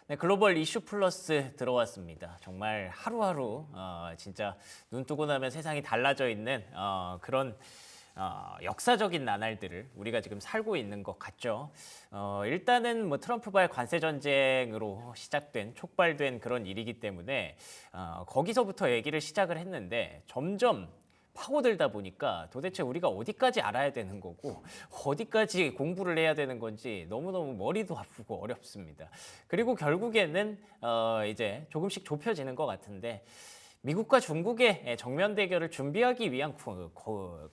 네, 글로벌 이슈 플러스 들어왔습니다. 정말 하루하루 진짜 눈 뜨고 나면 세상이 달라져 있는 그런 역사적인 나날들을 우리가 지금 살고 있는 것 같죠. 일단은 뭐 트럼프발 관세 전쟁으로 시작된 촉발된 그런 일이기 때문에 거기서부터 얘기를 시작을 했는데 점점 파고들다 보니까 도대체 우리가 어디까지 알아야 되는 거고 어디까지 공부를 해야 되는 건지 너무너무 머리도 아프고 어렵습니다. 그리고 결국에는 이제 조금씩 좁혀지는 것 같은데 미국과 중국의 정면 대결을 준비하기 위한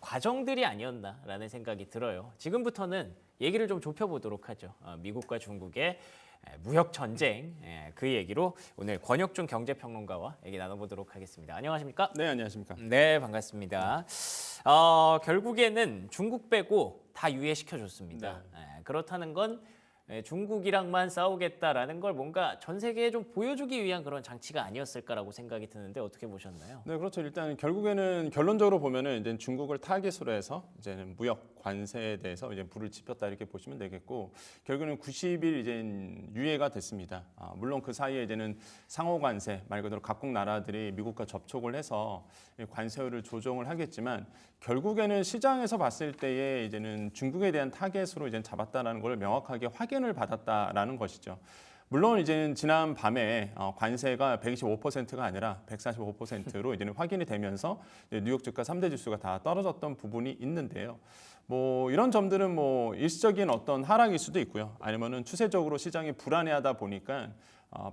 과정들이 아니었나라는 생각이 들어요. 지금부터는 얘기를 좀 좁혀보도록 하죠. 미국과 중국의 무역 전쟁 그 얘기로 오늘 권혁준 경제평론가와 얘기 나눠보도록 하겠습니다. 안녕하십니까? 네, 안녕하십니까? 네, 반갑습니다. 결국에는 중국 빼고 다 유예시켜줬습니다. 그렇다는 건 중국이랑만 싸우겠다라는 걸 뭔가 전 세계에 좀 보여주기 위한 그런 장치가 아니었을까라고 생각이 드는데 어떻게 보셨나요? 네, 그렇죠. 일단 결국에는 결론적으로 보면은 이제 중국을 타깃으로 해서 이제는 무역 관세에 대해서 이제 불을 지폈다 이렇게 보시면 되겠고 결국에는 90일 이제 유예가 됐습니다. 물론 그 사이에 이제는 상호 관세 말 그대로 각국 나라들이 미국과 접촉을 해서 관세율을 조정을 하겠지만 결국에는 시장에서 봤을 때에 이제는 중국에 대한 타겟으로 이제 잡았다라는 걸 명확하게 확인을 받았다라는 것이죠. 물론 이제는 지난 밤에 관세가 125%가 아니라 145%로 이제는 확인이 되면서 뉴욕 주가 3대 지수가 다 떨어졌던 부분이 있는데요. 뭐 이런 점들은 뭐 일시적인 어떤 하락일 수도 있고요. 아니면은 추세적으로 시장이 불안해하다 보니까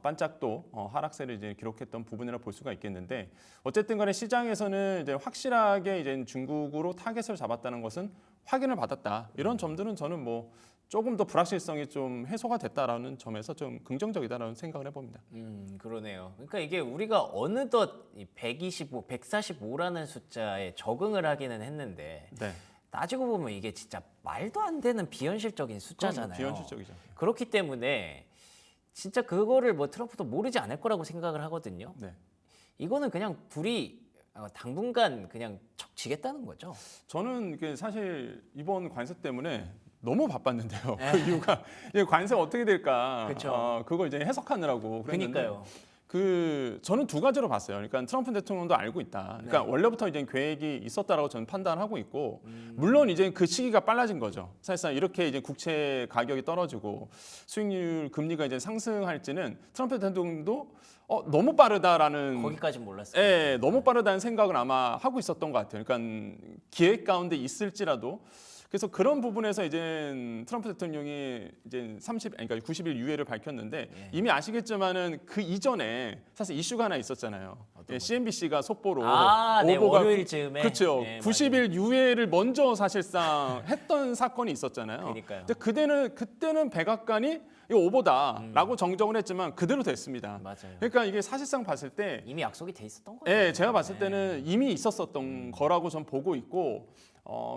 반짝 또 하락세를 이제 기록했던 부분이라 볼 수가 있겠는데 어쨌든 간에 시장에서는 이제 확실하게 이제 중국으로 타겟을 잡았다는 것은 확인을 받았다. 이런 점들은 저는 뭐 조금 더 불확실성이 좀 해소가 됐다라는 점에서 좀 긍정적이다라는 생각을 해봅니다. 그러네요. 그러니까 이게 우리가 어느덧 125, 145라는 숫자에 적응을 하기는 했는데 네. 따지고 보면 이게 진짜 말도 안 되는 비현실적인 숫자잖아요. 비현실적이죠. 그렇기 때문에 진짜 그거를 뭐 트럼프도 모르지 않을 거라고 생각을 하거든요. 네. 이거는 그냥 불이 당분간 그냥 척 지겠다는 거죠. 저는 사실 이번 관세 때문에 너무 바빴는데요. 그 이유가 이제 관세가 어떻게 될까? 그쵸. 그걸 이제 해석하느라고 그랬는데. 그러니까요. 저는 두 가지로 봤어요. 그러니까 트럼프 대통령도 알고 있다. 그러니까 원래부터 이제 계획이 있었다라고 저는 판단하고 있고, 물론 이제 그 시기가 빨라진 거죠. 사실상 이렇게 이제 국채 가격이 떨어지고 수익률 금리가 이제 상승할지는 트럼프 대통령도 너무 빠르다라는 거기까진 몰랐어요. 예, 너무 빠르다는 생각을 아마 하고 있었던 것 같아요. 그러니까 기획 가운데 있을지라도. 그래서 그런 부분에서 이제 트럼프 대통령이 이제 그러니까 90일 유예를 밝혔는데 이미 아시겠지만은 그 이전에 사실 이슈가 하나 있었잖아요. CNBC가 속보로 네, 오보가 월요일쯤에. 그렇죠. 네, 90일 유예를 먼저 사실상 했던 사건이 있었잖아요. 그러니까요. 근데 그때는 백악관이 이거 오보다라고 정정을 했지만 그대로 됐습니다. 맞아요. 그러니까 이게 사실상 봤을 때 이미 약속이 돼 있었던 거예요. 예, 제가 봤을 때는 이미 있었었던 거라고 전 보고 있고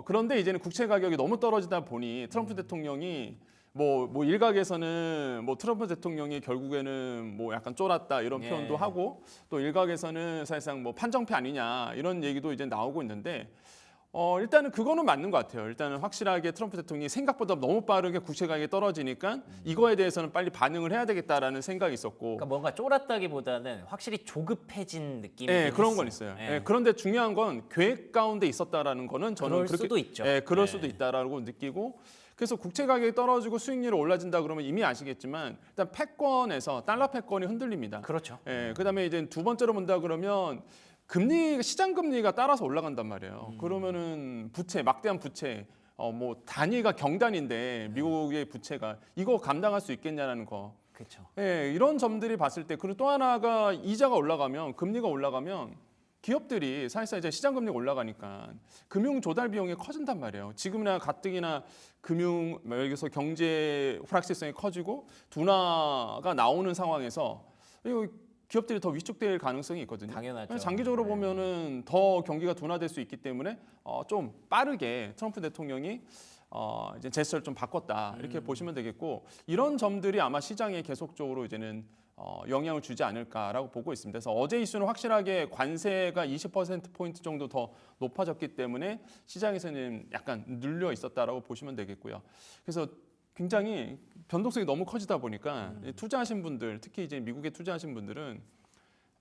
그런데 이제는 국채 가격이 너무 떨어지다 보니 트럼프 대통령이 뭐 일각에서는 뭐 트럼프 대통령이 결국에는 뭐 약간 쫄았다 이런 표현도 하고 또 일각에서는 사실상 뭐 판정패 아니냐 이런 얘기도 이제 나오고 있는데 일단은 그거는 맞는 것 같아요. 일단은 확실하게 트럼프 대통령이 생각보다 너무 빠르게 국채 가격이 떨어지니까 이거에 대해서는 빨리 반응을 해야 되겠다라는 생각이 있었고. 그러니까 뭔가 쫄았다기보다는 확실히 조급해진 느낌이 네, 그런 있어요. 건 있어요. 그런데 중요한 건 계획 가운데 있었다라는 거는 저는 그럴 그렇게 수도 있죠. 그럴 수도 있다라고 느끼고. 그래서 국채 가격이 떨어지고 수익률이 올라진다 그러면 이미 아시겠지만 일단 패권에서 달러 패권이 흔들립니다. 그렇죠. 그다음에 이제 두 번째로 본다 그러면 시장 금리가 따라서 올라간단 말이에요. 그러면은 막대한 부채, 뭐 단위가 경단인데 미국의 부채가 이거 감당할 수 있겠냐라는 거. 그렇죠. 이런 점들이 봤을 때 그리고 또 하나가 이자가 올라가면 금리가 올라가면 기업들이 사실상 이제 시장 금리가 올라가니까 금융 조달 비용이 커진단 말이에요. 지금이나 가뜩이나 여기서 경제 불확실성이 커지고 둔화가 나오는 상황에서 이거 기업들이 더 위축될 가능성이 있거든요. 당연하죠. 장기적으로 보면은 더 경기가 둔화될 수 있기 때문에 좀 빠르게 트럼프 대통령이 이제 제스처를 좀 바꿨다 이렇게 보시면 되겠고 이런 점들이 아마 시장에 계속적으로 이제는 영향을 주지 않을까라고 보고 있습니다. 그래서 어제 이슈는 확실하게 관세가 20%포인트 정도 더 높아졌기 때문에 시장에서는 약간 눌려 있었다라고 보시면 되겠고요. 그래서 굉장히 변동성이 너무 커지다 보니까 투자하신 분들, 특히 이제 미국에 투자하신 분들은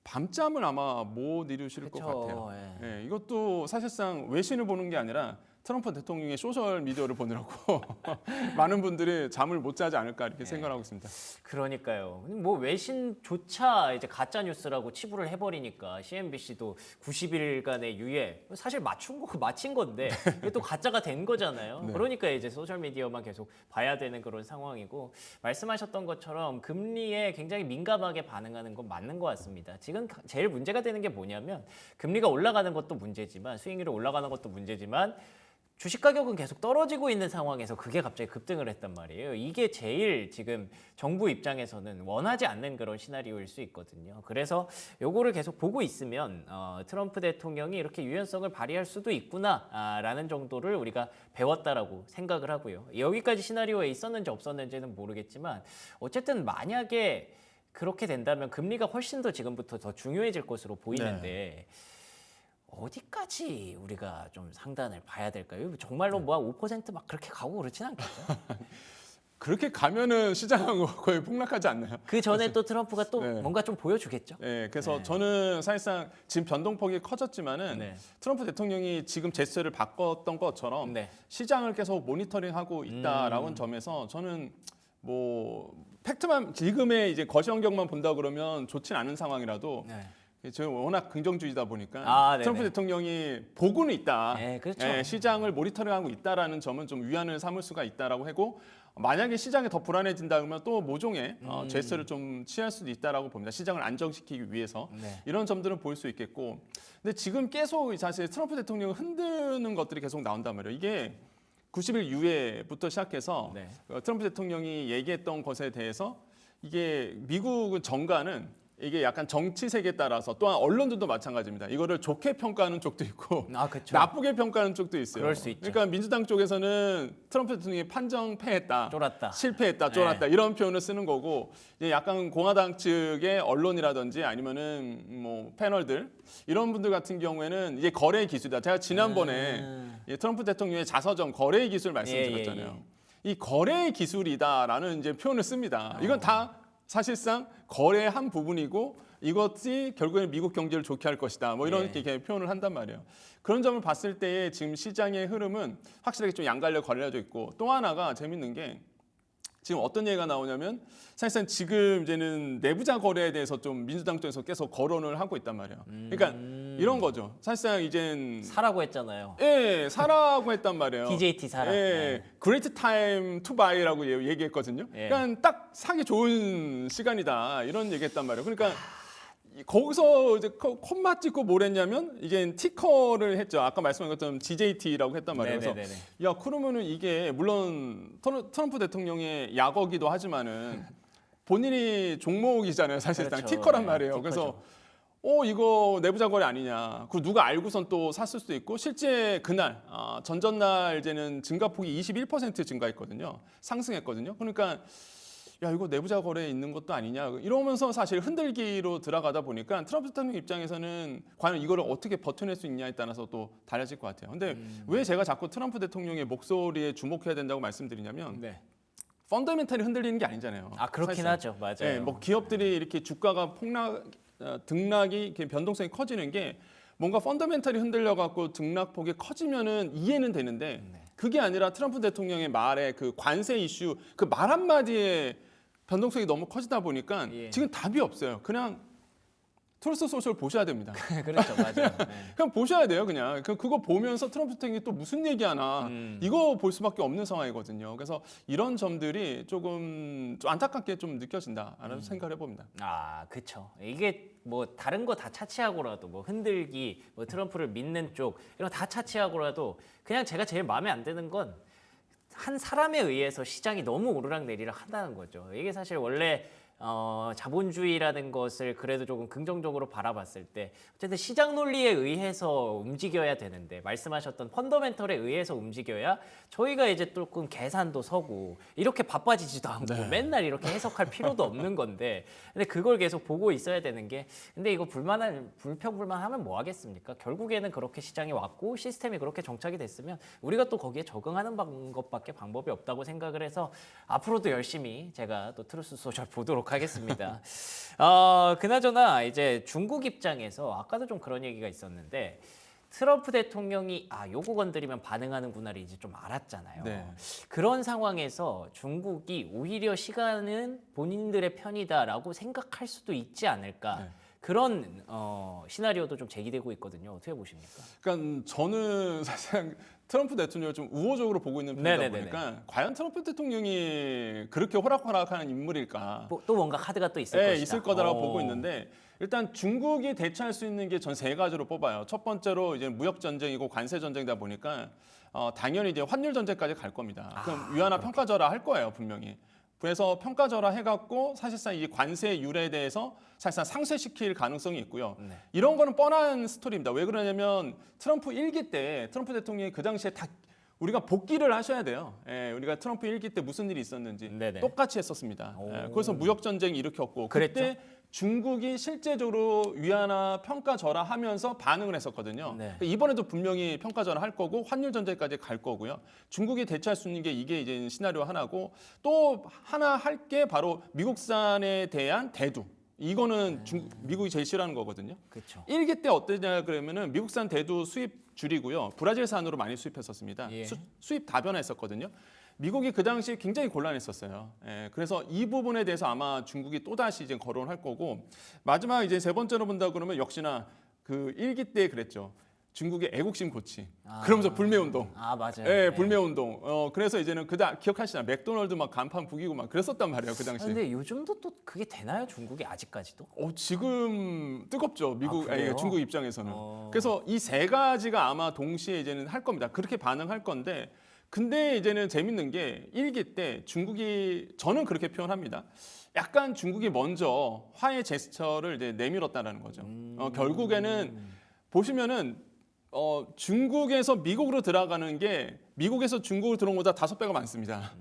밤잠을 아마 못 이루실 것 그쵸, 같아요. 예. 이것도 사실상 외신을 보는 게 아니라 트럼프 대통령의 소셜 미디어를 보느라고 많은 분들이 잠을 못 자지 않을까 이렇게 생각하고 있습니다. 그러니까요. 뭐 외신조차 이제 가짜 뉴스라고 치부를 해버리니까 CNBC도 90일간의 유예 사실 마친 건데 이게 또 가짜가 된 거잖아요. 네. 그러니까 이제 소셜 미디어만 계속 봐야 되는 그런 상황이고 말씀하셨던 것처럼 금리에 굉장히 민감하게 반응하는 건 맞는 것 같습니다. 지금 제일 문제가 되는 게 뭐냐면 금리가 올라가는 것도 문제지만 수익률이 올라가는 것도 문제지만 주식 가격은 계속 떨어지고 있는 상황에서 그게 갑자기 급등을 했단 말이에요. 이게 제일 지금 정부 입장에서는 원하지 않는 그런 시나리오일 수 있거든요. 그래서 요거를 계속 보고 있으면 트럼프 대통령이 이렇게 유연성을 발휘할 수도 있구나라는 정도를 우리가 배웠다라고 생각을 하고요. 여기까지 시나리오에 있었는지 없었는지는 모르겠지만 어쨌든 만약에 그렇게 된다면 금리가 훨씬 더 지금부터 더 중요해질 것으로 보이는데 어디까지 우리가 좀 상단을 봐야 될까요? 정말로 뭐 5%막 그렇게 가고 그렇진 않겠죠? 그렇게 가면은 시장은 거의 폭락하지 않나요? 그 전에 또 트럼프가 또 네. 뭔가 좀 보여주겠죠? 그래서 네. 저는 사실상 지금 변동폭이 커졌지만은 네. 트럼프 대통령이 지금 제스처를 바꿨던 것처럼 네. 시장을 계속 모니터링하고 있다라는 점에서 저는 뭐 팩트만 지금의 이제 거시 환경만 본다 그러면 좋진 않은 상황이라도 네. 저는 워낙 긍정주의다 보니까 아, 트럼프 네네. 대통령이 보고는 있다. 네, 그렇죠. 시장을 모니터링하고 있다라는 점은 좀 위안을 삼을 수가 있다라고 하고 만약에 시장이 더 불안해진다 그러면 또 모종의 제스처를 좀 취할 수도 있다라고 봅니다. 시장을 안정시키기 위해서 네. 이런 점들은 볼 수 있겠고, 근데 지금 계속 사실 트럼프 대통령을 흔드는 것들이 계속 나온단 말이에요. 이게 90일 유예부터 시작해서 네. 트럼프 대통령이 얘기했던 것에 대해서 이게 미국은 정가는 이게 약간 정치 색에 따라서 또한 언론들도 마찬가지입니다. 이거를 좋게 평가하는 쪽도 있고 아, 그렇죠. 나쁘게 평가하는 쪽도 있어요. 그럴 수 있죠. 그러니까 민주당 쪽에서는 트럼프 대통령이 판정 패했다, 쫄았다. 실패했다, 쫄았다 이런 표현을 쓰는 거고 이제 약간 공화당 측의 언론이라든지 아니면은 뭐 패널들 이런 분들 같은 경우에는 이제 거래 기술이다. 제가 지난번에 트럼프 대통령의 자서전 거래 기술 말씀드렸잖아요. 이 거래 기술이다라는 이제 표현을 씁니다. 이건 다 사실상 거래의 한 부분이고 이것이 결국에는 미국 경제를 좋게 할 것이다. 뭐 이런 이렇게 표현을 한단 말이에요. 그런 점을 봤을 때에 지금 시장의 흐름은 확실하게 좀 양갈래 거래져 있고 또 하나가 재밌는 게 지금 어떤 얘기가 나오냐면 사실상 지금 이제는 내부자 거래에 대해서 좀 민주당 쪽에서 계속 거론을 하고 있단 말이에요. 그러니까 이런 거죠. 사실상 이젠 사라고 했잖아요. 사라고 했단 말이에요. TJT 사라. 네. Great time to buy라고 얘기했거든요. 그러니까 딱 사기 좋은 시간이다 이런 얘기했단 말이에요. 그러니까 거기서 이제 콤마 찍고 뭘 했냐면 이게 티커를 했죠. 아까 말씀한 것처럼 GJT라고 했단 말이에요. 네네네네. 그래서 야 그러면은 이게 물론 트럼프 대통령의 약어기도 하지만은 본인이 종목이잖아요. 사실상 그렇죠. 티커란 말이에요. 티커죠. 그래서 이거 내부자 거래 아니냐. 그 누가 알고선 또 샀을 수도 있고 실제 그날 전전날 이제는 증가폭이 21% 증가했거든요. 상승했거든요. 그러니까 야 이거 내부자 거래에 있는 것도 아니냐 이러면서 사실 흔들기로 들어가다 보니까 트럼프 대통령 입장에서는 과연 이거를 어떻게 버텨낼 수 있냐에 따라서 또 달라질 것 같아요. 근데 왜 제가 자꾸 트럼프 대통령의 목소리에 주목해야 된다고 말씀드리냐면 네. 펀더멘탈이 흔들리는 게 아니잖아요. 아, 그렇긴 사실상. 하죠. 맞아요. 뭐 기업들이 이렇게 주가가 등락이 이렇게 변동성이 커지는 게 뭔가 펀더멘탈이 흔들려 갖고 등락폭이 커지면은 이해는 되는데 그게 아니라 트럼프 대통령의 말에 그 관세 이슈 그 말 한마디에 변동성이 너무 커지다 보니까 지금 답이 없어요. 그냥 트루스 소셜 보셔야 됩니다. 그렇죠. 맞아요. 네. 그냥 보셔야 돼요. 그냥 그거 보면서 트럼프 대통령이 또 무슨 얘기하나 이거 볼 수밖에 없는 상황이거든요. 그래서 이런 점들이 조금 좀 안타깝게 좀 느껴진다라는 생각을 해봅니다. 아, 그렇죠. 이게 뭐 다른 거 다 차치하고라도 뭐 흔들기, 뭐 트럼프를 믿는 쪽 이런 거 다 차치하고라도 그냥 제가 제일 마음에 안 드는 건 한 사람에 의해서 시장이 너무 오르락내리락 한다는 거죠. 이게 사실 원래 자본주의라는 것을 그래도 조금 긍정적으로 바라봤을 때 어쨌든 시장 논리에 의해서 움직여야 되는데 말씀하셨던 펀더멘털에 의해서 움직여야 저희가 이제 조금 계산도 서고 이렇게 바빠지지도 않고 맨날 이렇게 해석할 필요도 없는 건데 근데 그걸 계속 보고 있어야 되는 게 근데 이거 불평불만하면 뭐 하겠습니까? 결국에는 그렇게 시장이 왔고 시스템이 그렇게 정착이 됐으면 우리가 또 거기에 적응하는 것밖에 방법이 없다고 생각을 해서 앞으로도 열심히 제가 또 트루스 소셜 보도록 하겠습니다. 그나저나 이제 중국 입장에서 아까도 좀 그런 얘기가 있었는데 트럼프 대통령이 요거 건드리면 반응하는구나를 이제 좀 알았잖아요. 네. 그런 상황에서 중국이 오히려 시간은 본인들의 편이다라고 생각할 수도 있지 않을까. 네. 그런 시나리오도 좀 제기되고 있거든요. 어떻게 보십니까? 그러니까 저는 사실상 트럼프 대통령을 좀 우호적으로 보고 있는 편이다 네네네네. 보니까 과연 트럼프 대통령이 그렇게 호락호락하는 인물일까? 또 뭔가 카드가 또 있을 네, 것이다. 있을 거다라고 보고 있는데 일단 중국이 대처할 수 있는 게 전 세 가지로 뽑아요. 첫 번째로 이제 무역 전쟁이고 관세 전쟁이다 보니까 당연히 이제 환율 전쟁까지 갈 겁니다. 그럼 위안화 평가절하 할 거예요, 분명히. 그래서 평가절하 해갖고 사실상 이 관세율에 대해서 사실상 상쇄시킬 가능성이 있고요. 네. 이런 거는 뻔한 스토리입니다. 왜 그러냐면 트럼프 1기 때 트럼프 대통령이 그 당시에 다 우리가 복기를 하셔야 돼요. 예, 우리가 트럼프 1기 때 무슨 일이 있었는지 네네. 똑같이 했었습니다. 오. 예, 그래서 무역 전쟁 일으켰고 그랬죠? 그때 중국이 실제적으로 위안화 평가 절하하면서 반응을 했었거든요. 네. 이번에도 분명히 평가 절하할 거고 환율 전쟁까지 갈 거고요. 중국이 대처할 수 있는 게 이게 이제 시나리오 하나고 또 하나 할 게 바로 미국산에 대한 대두. 이거는 미국이 제일 싫어하는 거거든요. 그렇죠. 1기 때 어떠냐 그러면은 미국산 대두 수입 줄이고요. 브라질산으로 많이 수입했었습니다. 예. 수입 다변화했었거든요. 미국이 그 당시에 굉장히 곤란했었어요. 예, 그래서 이 부분에 대해서 아마 중국이 또 다시 이제 거론할 거고 마지막 이제 세 번째로 본다 그러면 역시나 그 1기 때 그랬죠. 중국의 애국심 고치. 그러면서 불매 운동. 맞아요. 예, 불매 운동. 그래서 이제는 기억하시잖아요. 맥도널드 막 간판 부기고 막 그랬었단 말이에요. 그 당시에. 근데 요즘도 또 그게 되나요? 중국이 아직까지도? 지금 뜨겁죠. 미국, 그래요? 중국 입장에서는. 그래서 이 세 가지가 아마 동시에 이제는 할 겁니다. 그렇게 반응할 건데, 근데 이제는 재밌는 게 1기 때 중국이 저는 그렇게 표현합니다. 약간 중국이 먼저 화해 제스처를 이제 내밀었다라는 거죠. 결국에는 보시면은 중국에서 미국으로 들어가는 게 미국에서 중국으로 들어온 것보다 5배가 많습니다.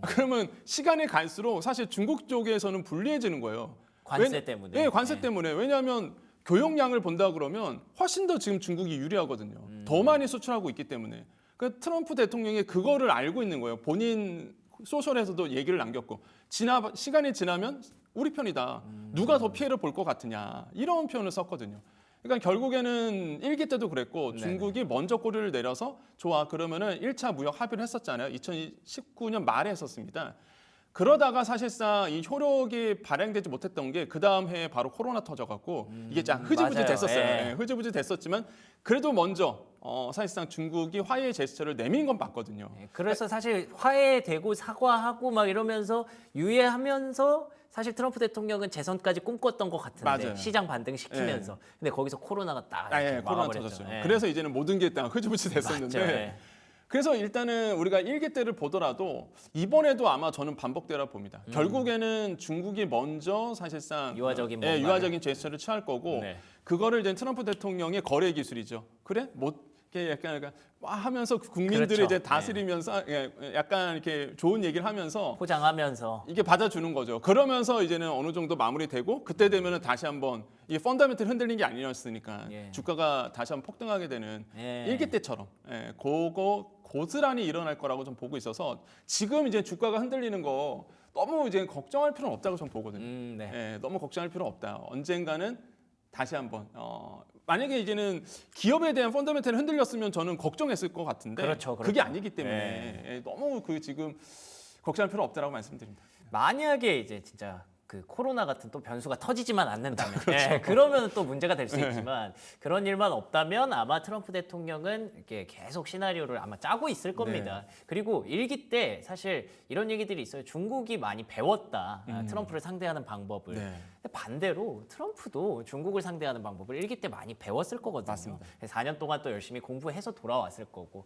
그러면 시간이 갈수록 사실 중국 쪽에서는 불리해지는 거예요. 관세 때문에. 네, 관세 때문에. 왜냐하면 교역량을 본다 그러면 훨씬 더 지금 중국이 유리하거든요. 더 많이 수출하고 있기 때문에. 그 트럼프 대통령이 그거를 알고 있는 거예요. 본인 소셜에서도 얘기를 남겼고 시간이 지나면 우리 편이다. 누가 더 피해를 볼 것 같으냐. 이런 표현을 썼거든요. 그러니까 결국에는 1기 때도 그랬고 중국이 먼저 꼬리를 내려서 좋아 그러면은 1차 무역 합의를 했었잖아요. 2019년 말에 했었습니다. 그러다가 사실상 이 효력이 발행되지 못했던 게 그 다음 해에 바로 코로나 터져갖고 이게 쫙 흐지부지 맞아요. 됐었어요. 예. 예, 흐지부지 됐었지만 그래도 먼저 사실상 중국이 화해 제스처를 내민 건 봤거든요. 그래서 사실 화해되고 사과하고 막 이러면서 유예하면서 사실 트럼프 대통령은 재선까지 꿈꿨던 것 같은데 맞아요. 시장 반등시키면서 근데 거기서 코로나가 딱 예, 이렇게 코로나 막아버렸죠. 터졌죠. 예. 그래서 이제는 모든 게 딱 흐지부지 됐었는데 맞죠, 예. 그래서 일단은 우리가 1기 때를 보더라도 이번에도 아마 저는 반복되라 봅니다. 결국에는 중국이 먼저 사실상 유화적인 예, 뭔가를. 유화적인 제스처를 취할 거고 네. 그거를 이제 트럼프 대통령의 거래 기술이죠. 그래? 못 이렇게 약간 와 하면서 국민들을 그렇죠. 이제 다스리면서 약간 이렇게 좋은 얘기를 하면서 포장하면서 이게 받아주는 거죠. 그러면서 이제는 어느 정도 마무리되고 그때 되면은 다시 한번 이 펀더멘털 흔들린 게 아니었으니까 예. 주가가 다시 한번 폭등하게 되는 예. 1기 때처럼 그거 고스란히 일어날 거라고 좀 보고 있어서 지금 이제 주가가 흔들리는 거 너무 이제 걱정할 필요는 없다고 좀 보거든요. 네. 예, 너무 걱정할 필요 없다. 언젠가는 다시 한번 만약에 이제는 기업에 대한 펀더멘털이 흔들렸으면 저는 걱정했을 것 같은데 그렇죠, 그게 그렇죠. 아니기 때문에 너무 그 지금 걱정할 필요 없다라고 말씀드립니다. 만약에 이제 진짜 그 코로나 같은 또 변수가 터지지만 않는다면 그렇죠. 그러면 또 문제가 될 수 있지만 그런 일만 없다면 아마 트럼프 대통령은 이렇게 계속 시나리오를 아마 짜고 있을 겁니다. 그리고 1기 때 사실 이런 얘기들이 있어요. 중국이 많이 배웠다. 트럼프를 상대하는 방법을. 네. 근데 반대로 트럼프도 중국을 상대하는 방법을 1기 때 많이 배웠을 거거든요. 맞습니다. 4년 동안 또 열심히 공부해서 돌아왔을 거고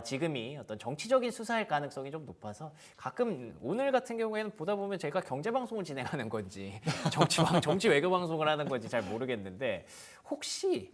지금이 어떤 정치적인 수사일 가능성이 좀 높아서 가끔 오늘 같은 경우에는 보다 보면 제가 경제 방송을 진행하고 진행하는 건지 정치 외교 방송을 하는 건지 잘 모르겠는데 혹시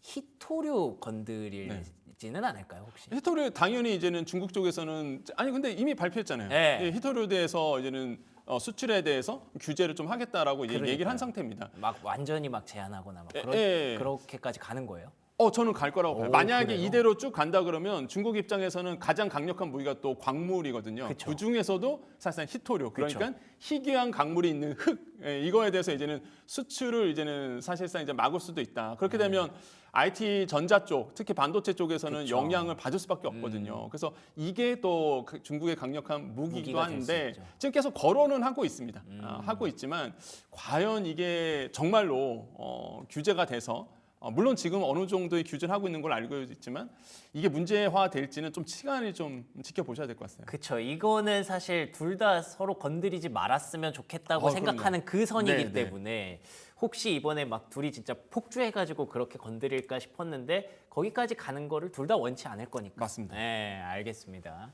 히토류 건드릴지는 않을까요 혹시? 히토류 당연히 이제는 중국 쪽에서는 아니 근데 이미 발표했잖아요. 네. 예, 히토류에 대해서 이제는 수출에 대해서 규제를 좀 하겠다라고 그러니까요. 얘기를 한 상태입니다. 막 완전히 막 제한하거나 막 그렇게까지 가는 거예요? 저는 갈 거라고 봐요. 오, 만약에 그래요? 이대로 쭉 간다 그러면 중국 입장에서는 가장 강력한 무기가 또 광물이거든요. 그쵸. 그 중에서도 사실상 희토류, 그쵸. 그러니까 희귀한 광물이 있는 흙, 이거에 대해서 이제는 수출을 이제는 사실상 이제 막을 수도 있다. 그렇게 되면 IT 전자 쪽, 특히 반도체 쪽에서는 그쵸. 영향을 받을 수밖에 없거든요. 그래서 이게 또 중국의 강력한 무기이기도 무기가 될수 한데 있죠. 지금 계속 거론은 하고 있습니다. 하고 있지만 과연 이게 정말로 규제가 돼서 물론 지금 어느 정도의 규제를 하고 있는 걸 알고 있지만 이게 문제화 될지는 좀 시간이 좀 지켜보셔야 될 것 같아요. 그렇죠. 이거는 사실 둘 다 서로 건드리지 말았으면 좋겠다고 생각하는 그 선이기 네, 네. 때문에 혹시 이번에 막 둘이 진짜 폭주해가지고 그렇게 건드릴까 싶었는데 거기까지 가는 거를 둘 다 원치 않을 거니까. 맞습니다. 네, 알겠습니다.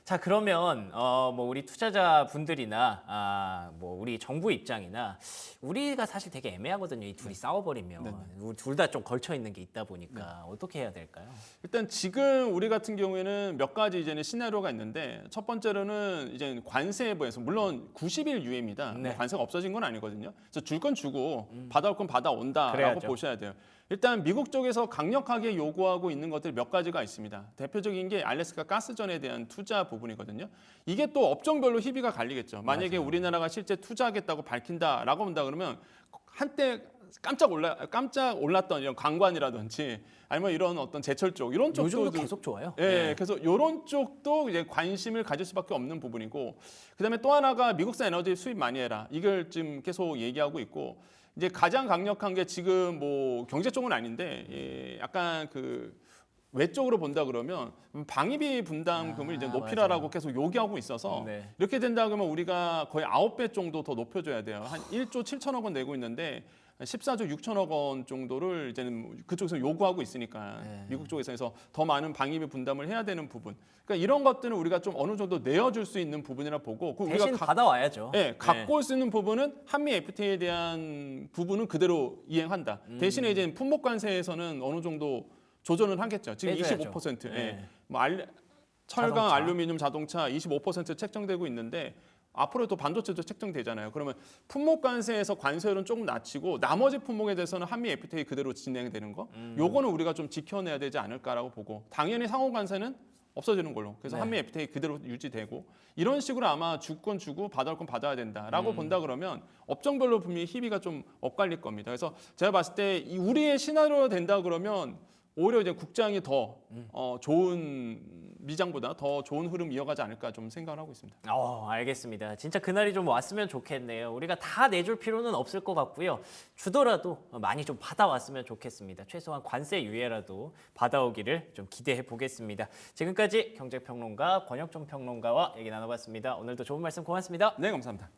자 그러면 뭐 우리 투자자 분들이나 뭐 우리 정부 입장이나 우리가 사실 되게 애매하거든요. 이 둘이 싸워버리면 둘 다 좀 걸쳐 있는 게 있다 보니까 어떻게 해야 될까요? 일단 지금 우리 같은 경우에는 몇 가지 이제는 시나리오가 있는데 첫 번째로는 이제 관세 부에서 물론 90일 유예입니다. 네. 뭐 관세가 없어진 건 아니거든요. 그래서 줄 건 주고 받아올 건 받아온다라고 그래야죠. 보셔야 돼요. 일단 미국 쪽에서 강력하게 요구하고 있는 것들이 몇 가지가 있습니다. 대표적인 게 알래스카 가스전에 대한 투자 부분이거든요. 이게 또 업종별로 희비가 갈리겠죠. 만약에 우리나라가 실제 투자하겠다고 밝힌다라고 본다 그러면 한때 깜짝 올랐던 이런 관광이라든지 아니면 이런 어떤 제철 쪽 이런 쪽도 요즘도 계속 좋아요. 예, 그래서 이런 쪽도 이제 관심을 가질 수밖에 없는 부분이고, 그다음에 또 하나가 미국산 에너지 수입 많이 해라. 이걸 지금 계속 얘기하고 있고, 이제 가장 강력한 게 지금 뭐 경제 쪽은 아닌데, 약간 그 외적으로 본다 그러면 방위비 분담금을 이제 높이라라고 맞아요. 계속 요구하고 있어서 네. 이렇게 된다 그러면 우리가 거의 9배 정도 더 높여줘야 돼요. 한 1조 7천억 원 내고 있는데 14조 6천억 원 정도를 이제는 그쪽에서 요구하고 있으니까 미국 쪽에서 더 많은 방위비 분담을 해야 되는 부분. 그러니까 이런 것들은 우리가 좀 어느 정도 내어줄 수 있는 부분이라 보고 대신 받아와야죠. 갖고 올 수 있는 부분은 한미 FTA에 대한 부분은 그대로 이행한다. 대신에 이제 품목 관세에서는 어느 정도 조절은 하겠죠. 지금 빼줘야죠. 25%. 네. 뭐 철강, 자동차. 알루미늄, 자동차 25% 책정되고 있는데 앞으로 또 반도체도 책정되잖아요. 그러면 품목 관세에서 관세율은 조금 낮추고 나머지 품목에 대해서는 한미 FTA 그대로 진행되는 거. 요거는 우리가 좀 지켜내야 되지 않을까라고 보고 당연히 상호 관세는 없어지는 걸로. 그래서 한미 FTA 그대로 유지되고 이런 식으로 아마 주권 주고 받아올 건 받아야 된다라고 본다 그러면 업종별로 분명히 희비가 좀 엇갈릴 겁니다. 그래서 제가 봤을 때 우리의 시나리오가 된다 그러면 오히려 이제 국장이 더 좋은 미장보다 더 좋은 흐름 이어가지 않을까 좀 생각을 하고 있습니다. 알겠습니다. 진짜 그날이 좀 왔으면 좋겠네요. 우리가 다 내줄 필요는 없을 것 같고요. 주더라도 많이 좀 받아왔으면 좋겠습니다. 최소한 관세 유예라도 받아오기를 좀 기대해 보겠습니다. 지금까지 경제평론가 권혁정 평론가와 얘기 나눠봤습니다. 오늘도 좋은 말씀 고맙습니다. 네, 감사합니다.